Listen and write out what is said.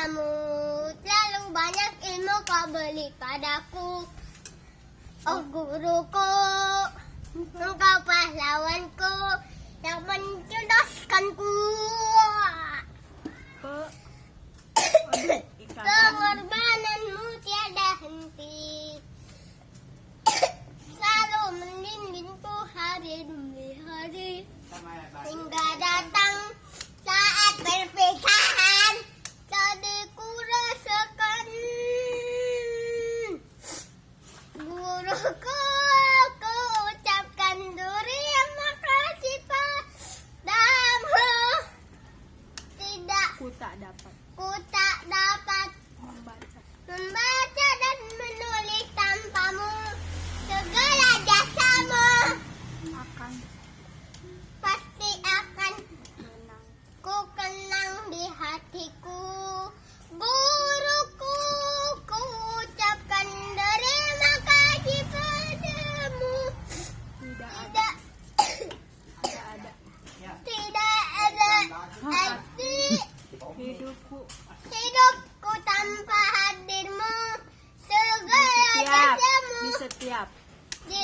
tanpamu. Terlalu banyak ilmu kau beri padaku. Oh guruku, engkau pahlawanku yang mencerdaskanku. Pengorbananmu tiada henti, selalu membimbingku hari demi hari, hingga datang saat perpisahan. Jadi ku rasakan guruku, ku ucapkan terima kasih padamu. Ku tak dapat Ku tak dapat membaca dan menulis tanpamu. Segala jasamu akan pasti akan menang. ku kenang di hatiku. Guruku, ku ucapkan terima kasih padamu. Tidak ada Tidak ada arti hidupku tanpa hadirmu. Segala jasamu di setiap di